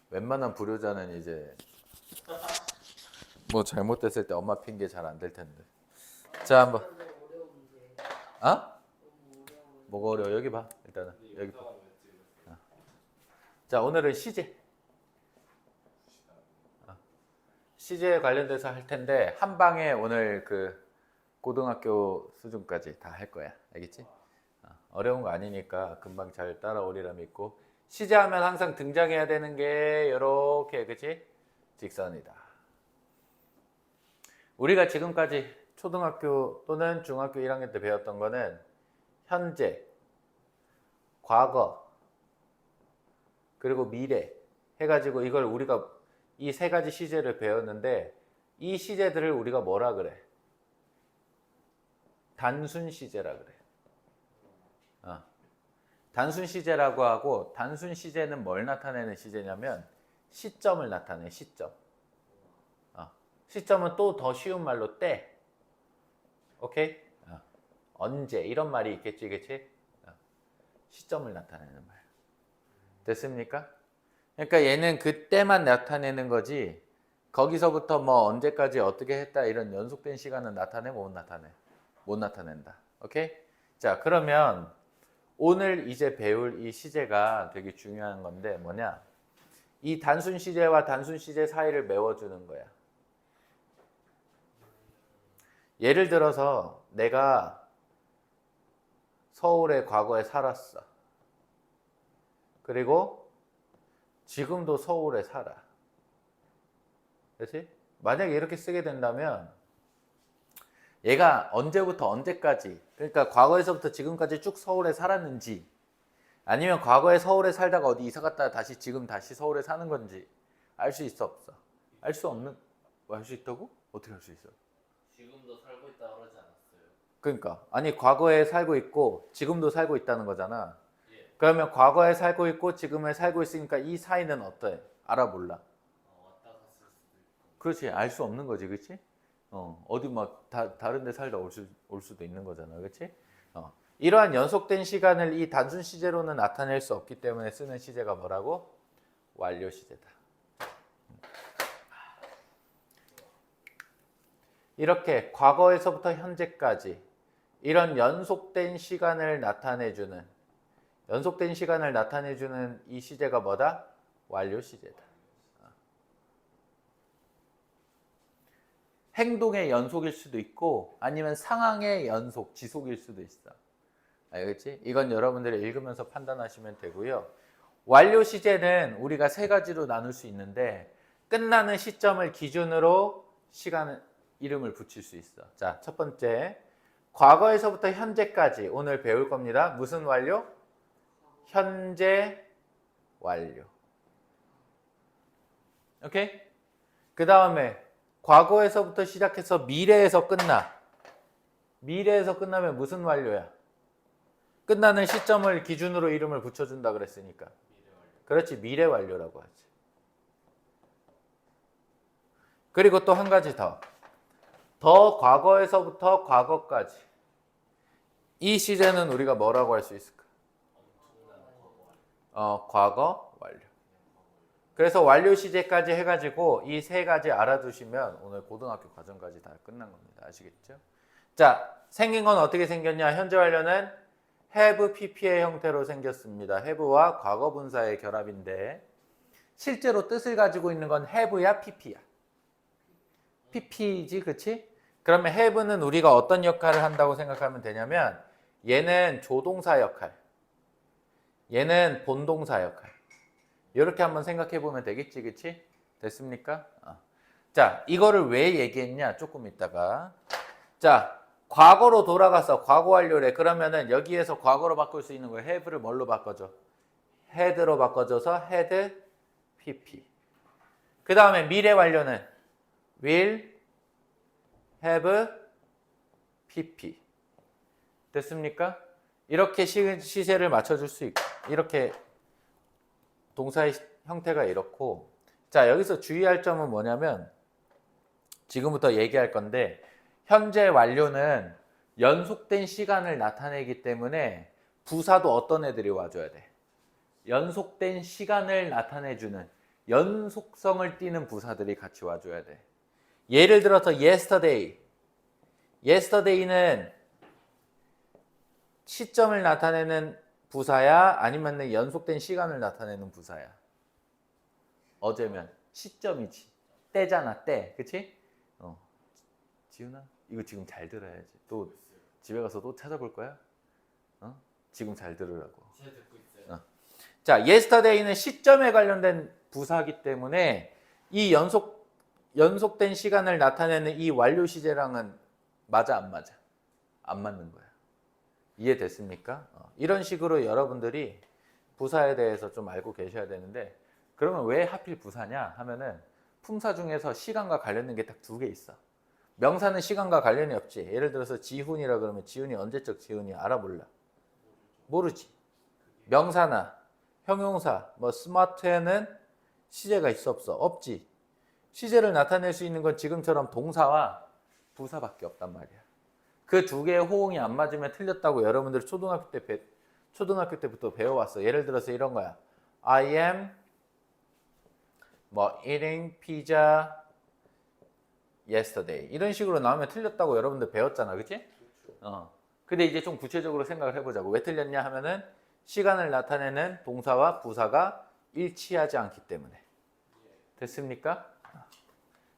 웬만한 불효자는 이제 뭐 잘못됐을 때 엄마 핑계 잘 안 될 텐데. 자, 한번. 아? 뭐가 어려워? 여기 봐. 일단은 여기 봐. 자, 오늘은 시제. 시제에 관련돼서 할 텐데 한 방에 오늘 그 고등학교 수준까지 다 할 거야. 알겠지? 어려운 거 아니니까 금방 잘 따라오리라 믿고. 시제하면 항상 등장해야 되는 게 이렇게, 그치? 직선이다. 우리가 지금까지 초등학교 또는 중학교 1학년 때 배웠던 거는 현재, 과거, 그리고 미래 해가지고 이걸 우리가 이 세 가지 시제를 배웠는데 이 시제들을 우리가 뭐라 그래? 단순 시제라 그래. 단순 시제라고 하고, 단순 시제는 뭘 나타내는 시제냐면 시점을 나타내. 시점. 시점은 또 더 쉬운 말로 때. 오케이? 언제 이런 말이 있겠지, 그치? 시점을 나타내는 말. 됐습니까? 그러니까 얘는 그때만 나타내는 거지 거기서부터 뭐 언제까지 어떻게 했다 이런 연속된 시간은 나타내? 못 나타내? 못 나타낸다. 오케이? 자, 그러면 오늘 이제 배울 이 시제가 되게 중요한 건데 뭐냐? 이 단순 시제와 단순 시제 사이를 메워주는 거야. 예를 들어서 내가 서울에 과거에 살았어. 그리고 지금도 서울에 살아. 그렇지? 만약에 이렇게 쓰게 된다면 얘가 언제부터 언제까지, 그러니까 과거에서부터 지금까지 쭉 서울에 살았는지 아니면 과거에 서울에 살다가 어디 이사 갔다가 다시 지금 다시 서울에 사는 건지 알 수 있어, 없어? 알 수 없는, 알 수 있다고? 어떻게 알 수 있어? 지금도 살고 있다 그러지 않았어요? 그러니까 아니 과거에 살고 있고 지금도 살고 있다는 거잖아. 예. 그러면 과거에 살고 있고 지금에 살고 있으니까 이 사이는 어때? 알아 몰라? 왔다 갔을 수도 있고. 그렇지, 알 수 없는 거지, 그렇지? 어디 막 다른 데 살다 올 수도 있는 거잖아, 그렇지? 이러한 연속된 시간을 이 단순 시제로는 나타낼 수 없기 때문에 쓰는 시제가 뭐라고? 완료 시제다. 이렇게 과거에서부터 현재까지 이런 연속된 시간을 나타내주는 이 시제가 뭐다? 완료 시제다. 행동의 연속일 수도 있고 아니면 상황의 연속, 지속일 수도 있어. 알겠지? 이건 여러분들이 읽으면서 판단하시면 되고요. 완료 시제는 우리가 세 가지로 나눌 수 있는데 끝나는 시점을 기준으로 시간 이름을 붙일 수 있어. 자, 첫 번째, 과거에서부터 현재까지 오늘 배울 겁니다. 무슨 완료? 현재 완료. 오케이? 그 다음에 과거에서부터 시작해서 미래에서 끝나. 미래에서 끝나면 무슨 완료야? 끝나는 시점을 기준으로 이름을 붙여준다 그랬으니까. 미래 완료. 그렇지, 미래 완료라고 하지. 그리고 또 한 가지 더 과거에서부터 과거까지. 이 시제는 우리가 뭐라고 할 수 있을까? 엄청난 과거 완료. 과거 완료. 그래서 완료 시제까지 해가지고 이 세 가지 알아두시면 오늘 고등학교 과정까지 다 끝난 겁니다. 아시겠죠? 자, 생긴 건 어떻게 생겼냐? 현재 완료는 have pp의 형태로 생겼습니다. have와 과거 분사의 결합인데 실제로 뜻을 가지고 있는 건 have야 pp야? pp지, 그치? 그러면 have는 우리가 어떤 역할을 한다고 생각하면 되냐면 얘는 조동사 역할, 얘는 본동사 역할. 이렇게 한번 생각해 보면 되겠지, 그치? 됐습니까? 자, 이거를 왜 얘기했냐? 조금 있다가. 자, 과거로 돌아가서 과거 완료래. 그러면은 여기에서 과거로 바꿀 수 있는 거 have를 뭘로 바꿔줘? had로 바꿔줘서 had pp. 그 다음에 미래 완료는 will have pp. 됐습니까? 이렇게 시제를 맞춰줄 수 있고, 이렇게 동사의 형태가 이렇고. 자, 여기서 주의할 점은 뭐냐면 지금부터 얘기할 건데 현재 완료는 연속된 시간을 나타내기 때문에 부사도 어떤 애들이 와줘야 돼? 연속된 시간을 나타내주는 연속성을 띠는 부사들이 같이 와줘야 돼. 예를 들어서 yesterday. yesterday는 시점을 나타내는 부사야? 아니면 연속된 시간을 나타내는 부사야? 어제면 시점이지. 때잖아, 때. 그치? 지훈아, 이거 지금 잘 들어야지. 또 집에 가서 또 찾아볼 거야? 지금 잘 들으라고. 제가 듣고 있어요. 자, yesterday는 시점에 관련된 부사이기 때문에 이 연속된 시간을 나타내는 이 완료 시제랑은 맞아, 안 맞아? 안 맞는 거야. 이해됐습니까? 이런 식으로 여러분들이 부사에 대해서 좀 알고 계셔야 되는데, 그러면 왜 하필 부사냐 하면은 품사 중에서 시간과 관련된 게 딱 두 개 있어. 명사는 시간과 관련이 없지. 예를 들어서 지훈이라 그러면 지훈이 언제적 지훈이 알아 몰라? 모르지. 명사나 형용사, 뭐 스마트에는 시제가 있어 없어? 없지. 시제를 나타낼 수 있는 건 지금처럼 동사와 부사밖에 없단 말이야. 그 두 개의 호응이 안 맞으면 틀렸다고 여러분들 초등학교 때부터 배워왔어. 예를 들어서 이런 거야. I am 뭐 eating pizza yesterday. 이런 식으로 나오면 틀렸다고 여러분들 배웠잖아. 그치? 근데 이제 좀 구체적으로 생각을 해보자고. 왜 틀렸냐 하면은 시간을 나타내는 동사와 부사가 일치하지 않기 때문에. 됐습니까?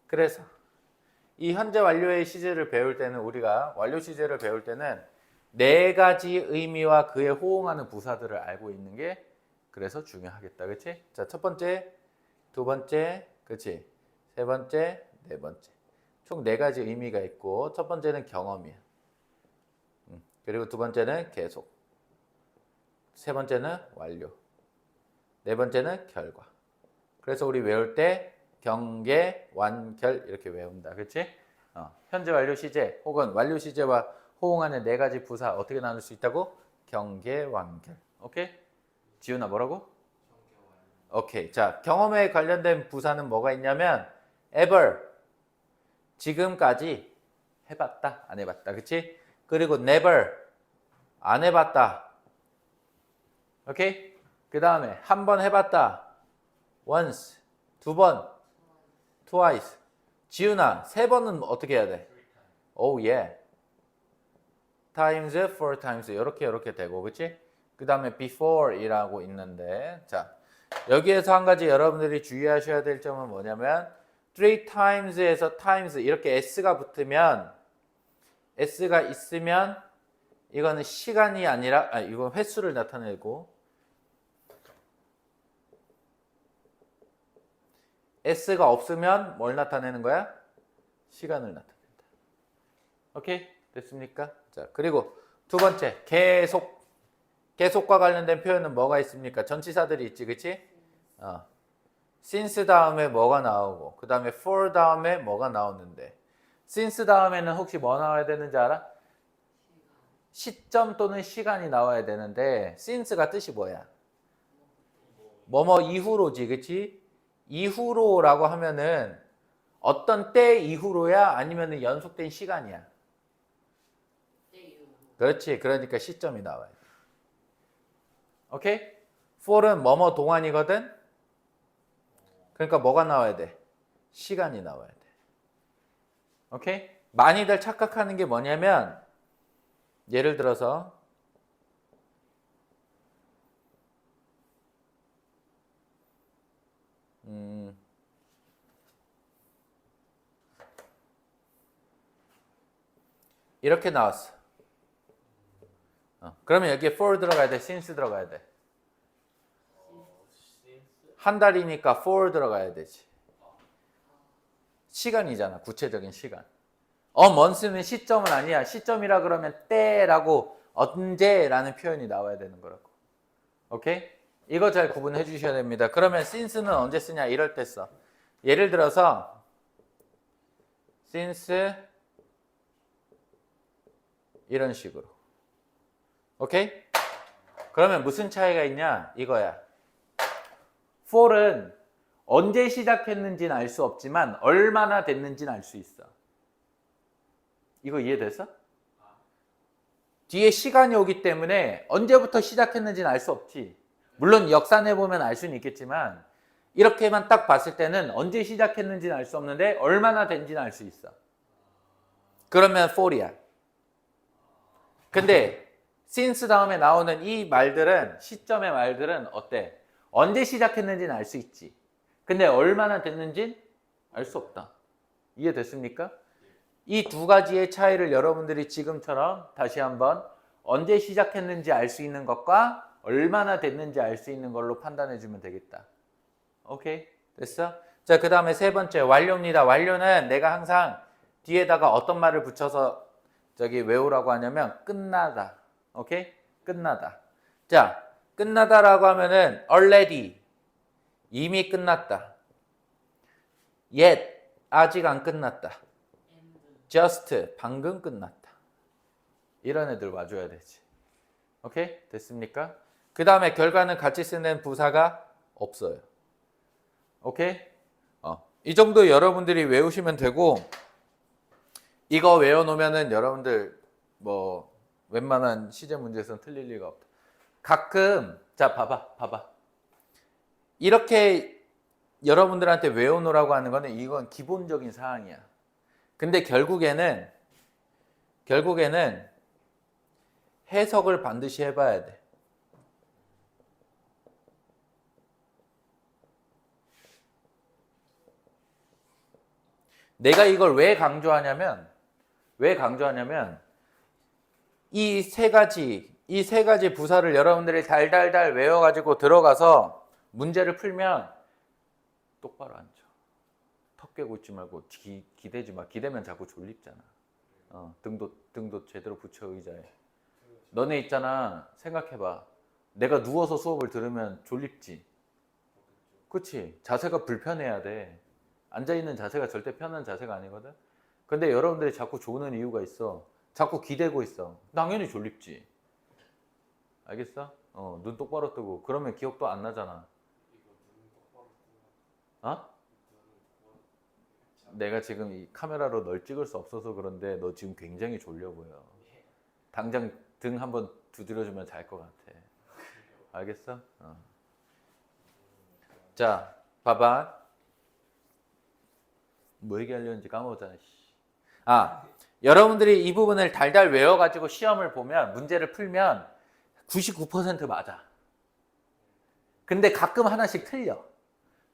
그래서 이 현재 완료의 시제를 배울 때는 우리가 완료 시제를 배울 때는 네 가지 의미와 그에 호응하는 부사들을 알고 있는 게 그래서 중요하겠다. 그치? 자, 첫 번째, 두 번째, 그치? 세 번째, 네 번째. 총 네 가지 의미가 있고 첫 번째는 경험이야. 그리고 두 번째는 계속. 세 번째는 완료. 네 번째는 결과. 그래서 우리 외울 때 경계, 완결 이렇게 외운다. 그치? 현재 완료 시제 혹은 완료 시제와 호응하는 네 가지 부사 어떻게 나눌 수 있다고? 경계, 완결. 오케이? 지훈아 뭐라고? 오케이. 자, 경험에 관련된 부사는 뭐가 있냐면 ever. 지금까지 해봤다, 안 해봤다. 그치? 그리고 never. 안 해봤다. 오케이? 그 다음에 한 번 해봤다. once. 두 번. twice. 지훈아, 세 번은 어떻게 해야 돼? Oh yeah. times, four times 이렇게 되고, 그치? 그 다음에 before이라고 있는데, 자, 여기에서 한 가지 여러분들이 주의하셔야 될 점은 뭐냐면 three times에서 times 이렇게 s가 붙으면 s가 있으면 이거는 시간이 아니라 이건 횟수를 나타내고 s가 없으면 뭘 나타내는 거야? 시간을 나타낸다. 오케이? 됐습니까? 자, 그리고 두 번째, 계속. 계속과 관련된 표현은 뭐가 있습니까? 전치사들이 있지, 그치? since 다음에 뭐가 나오고, 그 다음에 for 다음에 뭐가 나오는데, since 다음에는 혹시 뭐 나와야 되는지 알아? 시점 또는 시간이 나와야 되는데, since가 뜻이 뭐야? 뭐뭐 이후로지, 그치? 이후로라고 하면은 어떤 때 이후로야? 아니면 연속된 시간이야? 그렇지. 그러니까 시점이 나와야 돼. 오케이? for은 뭐뭐 동안이거든? 그러니까 뭐가 나와야 돼? 시간이 나와야 돼. 오케이? 많이들 착각하는 게 뭐냐면 예를 들어서 이렇게 나왔어. 그러면 여기에 for 들어가야 돼? since 들어가야 돼? 한 달이니까 for 들어가야 되지. 시간이잖아. 구체적인 시간. month는 시점은 아니야. 시점이라 그러면 때라고 언제라는 표현이 나와야 되는 거라고. 오케이? 이거 잘 구분해 주셔야 됩니다. 그러면 since는 언제 쓰냐? 이럴 때 써. 예를 들어서 since 이런 식으로. 오케이? 그러면 무슨 차이가 있냐? 이거야. for는 언제 시작했는지는 알 수 없지만 얼마나 됐는지는 알 수 있어. 이거 이해됐어? 뒤에 시간이 오기 때문에 언제부터 시작했는지는 알 수 없지. 물론 역산해 보면 알 수는 있겠지만 이렇게만 딱 봤을 때는 언제 시작했는지는 알 수 없는데 얼마나 된지는 알 수 있어. 그러면 for이야. 근데 since 다음에 나오는 이 말들은, 시점의 말들은 어때? 언제 시작했는지는 알 수 있지. 근데 얼마나 됐는지는 알 수 없다. 이해됐습니까? 이 두 가지의 차이를 여러분들이 지금처럼 다시 한번 언제 시작했는지 알 수 있는 것과 얼마나 됐는지 알 수 있는 걸로 판단해 주면 되겠다. 오케이? 됐어? 자, 그 다음에 세 번째, 완료입니다. 완료는 내가 항상 뒤에다가 어떤 말을 붙여서 외우라고 하냐면 끝나다. 오케이? 끝나다. 자, 끝나다라고 하면은 already, 이미 끝났다. yet, 아직 안 끝났다. just, 방금 끝났다. 이런 애들 와줘야 되지. 오케이? 됐습니까? 그 다음에 결과는 같이 쓰는 부사가 없어요. 오케이? 이 정도 여러분들이 외우시면 되고, 이거 외워놓으면은 여러분들 뭐 웬만한 시제 문제에서는 틀릴 리가 없다. 가끔, 자, 봐봐. 이렇게 여러분들한테 외워놓으라고 하는 거는 이건 기본적인 사항이야. 근데 결국에는 해석을 반드시 해봐야 돼. 내가 이걸 왜 강조하냐면 이 세 가지 부사를 여러분들이 달달달 외워가지고 들어가서 문제를 풀면 똑바로 앉아. 턱 깨고 있지 말고 기대지 마. 기대면 자꾸 졸립잖아. 등도 제대로 붙여 의자에. 너네 있잖아. 생각해봐. 내가 누워서 수업을 들으면 졸립지. 그치? 자세가 불편해야 돼. 앉아있는 자세가 절대 편한 자세가 아니거든. 근데 여러분들이 자꾸 조는 이유가 있어. 자꾸 기대고 있어. 당연히 졸립지. 알겠어? 눈 똑바로 뜨고. 그러면 기억도 안 나잖아. 내가 지금 이 카메라로 널 찍을 수 없어서 그런데 너 지금 굉장히 졸려 보여. 당장 등 한번 두드려주면 잘 것 같아. 알겠어? 자, 봐봐. 뭐 얘기하려는지 까먹었잖아. 여러분들이 이 부분을 달달 외워가지고 시험을 보면, 문제를 풀면 99% 맞아. 근데 가끔 하나씩 틀려.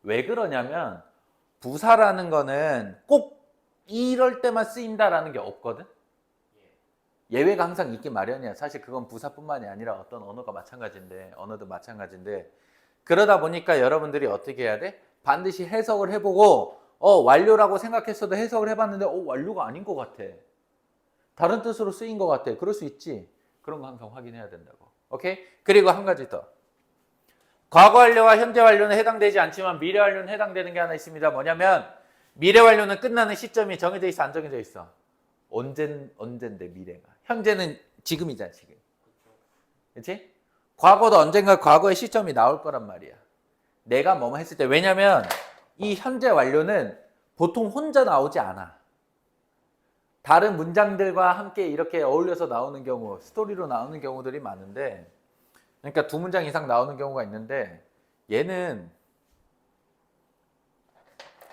왜 그러냐면 부사라는 거는 꼭 이럴 때만 쓰인다라는 게 없거든. 예외가 항상 있기 마련이야. 사실 그건 부사뿐만이 아니라 어떤 언어도 마찬가지인데 그러다 보니까 여러분들이 어떻게 해야 돼? 반드시 해석을 해보고 완료라고 생각했어도 해석을 해봤는데 완료가 아닌 것 같아. 다른 뜻으로 쓰인 것 같아. 그럴 수 있지. 그런 거 항상 확인해야 된다고. 오케이? 그리고 한 가지 더. 과거 완료와 현재 완료는 해당되지 않지만 미래 완료는 해당되는 게 하나 있습니다. 뭐냐면 미래 완료는 끝나는 시점이 정해져 있어, 안 정해져 있어? 언젠데 미래가. 현재는 지금이잖아, 지금. 그렇지? 과거도 언젠가 과거의 시점이 나올 거란 말이야. 내가 뭐뭐 했을 때. 왜냐면 이 현재 완료는 보통 혼자 나오지 않아. 다른 문장들과 함께 이렇게 어울려서 나오는 경우, 스토리로 나오는 경우들이 많은데, 그러니까 두 문장 이상 나오는 경우가 있는데, 얘는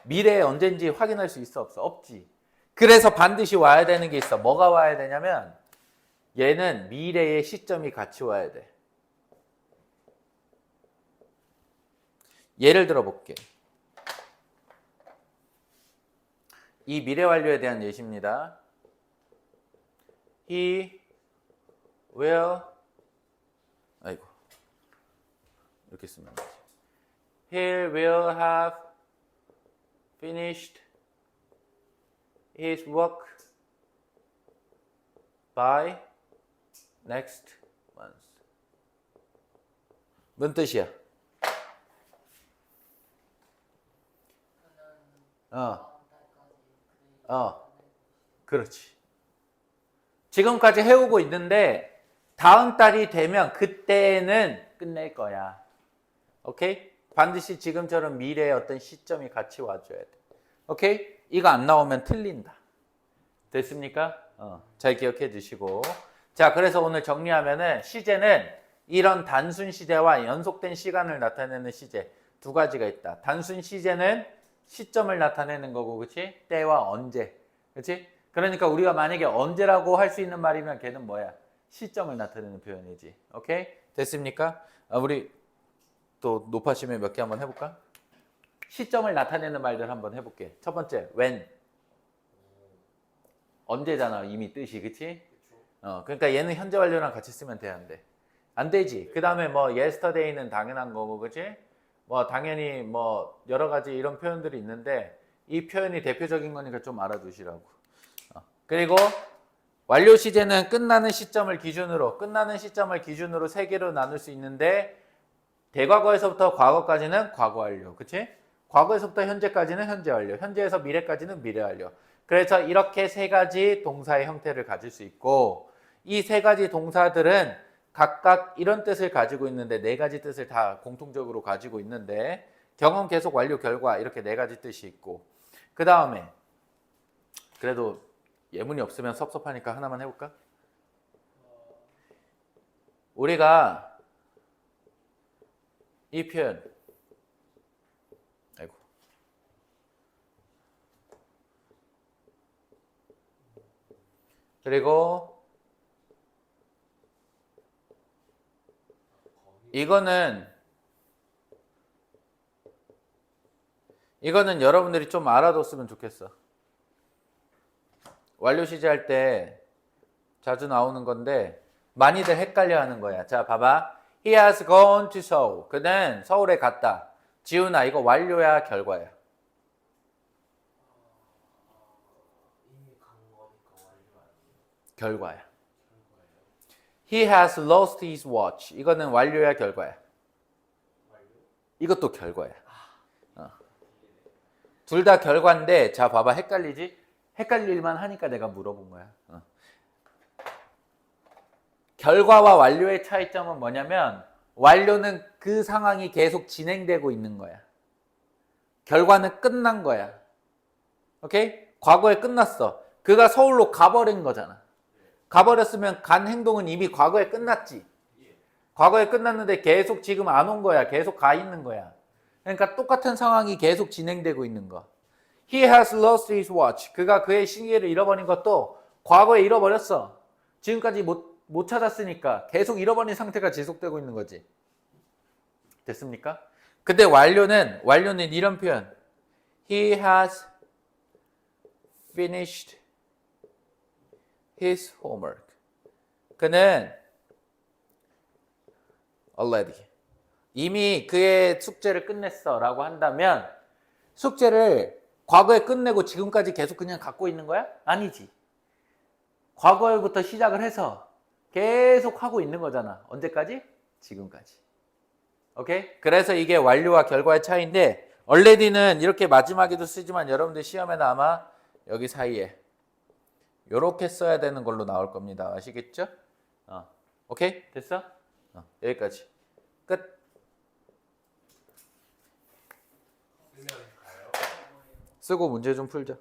미래에 언젠지 확인할 수 있어, 없어? 없지. 그래서 반드시 와야 되는 게 있어. 뭐가 와야 되냐면 얘는 미래의 시점이 같이 와야 돼. 예를 들어 볼게. 이 미래 완료에 대한 예시입니다. He will, 아이고, 이렇게 쓰면 되지. He will have finished his work by next month. 뭔 뜻이야? 그렇지. 지금까지 해오고 있는데 다음 달이 되면 그때는 끝낼 거야. 오케이? 반드시 지금처럼 미래의 어떤 시점이 같이 와줘야 돼. 오케이? 이거 안 나오면 틀린다. 됐습니까? 잘 기억해 주시고. 자, 그래서 오늘 정리하면은 시제는 이런 단순 시제와 연속된 시간을 나타내는 시제 두 가지가 있다. 단순 시제는 시점을 나타내는 거고, 그치? 때와 언제, 그치? 그러니까 우리가 만약에 언제라고 할 수 있는 말이면 걔는 뭐야? 시점을 나타내는 표현이지. 오케이? 됐습니까? 우리 또 높아시면 몇 개 한번 해볼까? 시점을 나타내는 말들 한번 해볼게. 첫 번째, when. 언제잖아, 이미 뜻이, 그치? 그러니까 얘는 현재 완료랑 같이 쓰면 돼, 안 돼? 안 되지. 그 다음에 뭐 yesterday는 당연한 거고, 그치? 뭐 당연히 뭐 여러 가지 이런 표현들이 있는데 이 표현이 대표적인 거니까 좀 알아두시라고. 그리고 완료 시제는 끝나는 시점을 기준으로 세 개로 나눌 수 있는데 대과거에서부터 과거까지는 과거 완료, 그치? 과거에서부터 현재까지는 현재 완료, 현재에서 미래까지는 미래 완료. 그래서 이렇게 세 가지 동사의 형태를 가질 수 있고 이 세 가지 동사들은 각각 이런 뜻을 가지고 있는데 네 가지 뜻을 다 공통적으로 가지고 있는데 경험, 계속, 완료, 결과 이렇게 네 가지 뜻이 있고 그 다음에 그래도 예문이 없으면 섭섭하니까 하나만 해볼까? 우리가 이 표현 아이고 그리고 이거는 여러분들이 좀 알아뒀으면 좋겠어. 완료 시제할 때 자주 나오는 건데 많이들 헷갈려 하는 거야. 자, 봐봐. He has gone to Seoul. 그는 서울에 갔다. 지훈아, 이거 완료야, 결과야? 이미 간 거니까 완료 아니에요? 결과야. 결과예요. He has lost his watch. 이거는 완료야, 결과야? 완료? 이것도 결과야. 둘 다 결과인데, 자, 봐봐. 헷갈리지? 헷갈릴만 하니까 내가 물어본 거야. 결과와 완료의 차이점은 뭐냐면, 완료는 그 상황이 계속 진행되고 있는 거야. 결과는 끝난 거야. 오케이? 과거에 끝났어. 그가 서울로 가버린 거잖아. 가버렸으면 간 행동은 이미 과거에 끝났지. 과거에 끝났는데 계속 지금 안 온 거야. 계속 가 있는 거야. 그러니까 똑같은 상황이 계속 진행되고 있는 거. He has lost his watch. 그가 그의 시계를 잃어버린 것도 과거에 잃어버렸어. 지금까지 못 찾았으니까 계속 잃어버린 상태가 지속되고 있는 거지. 됐습니까? 근데 완료는 이런 표현. He has finished his homework. 그는 already 이미 그의 숙제를 끝냈어 라고 한다면 숙제를 과거에 끝내고 지금까지 계속 그냥 갖고 있는 거야? 아니지. 과거에부터 시작을 해서 계속 하고 있는 거잖아. 언제까지? 지금까지. 오케이? 그래서 이게 완료와 결과의 차이인데 already는 이렇게 마지막에도 쓰지만 여러분들 시험에는 아마 여기 사이에 이렇게 써야 되는 걸로 나올 겁니다. 아시겠죠? 오케이? 됐어? 여기까지. 끝. 쓰면 가요? 쓰고 문제 좀 풀자.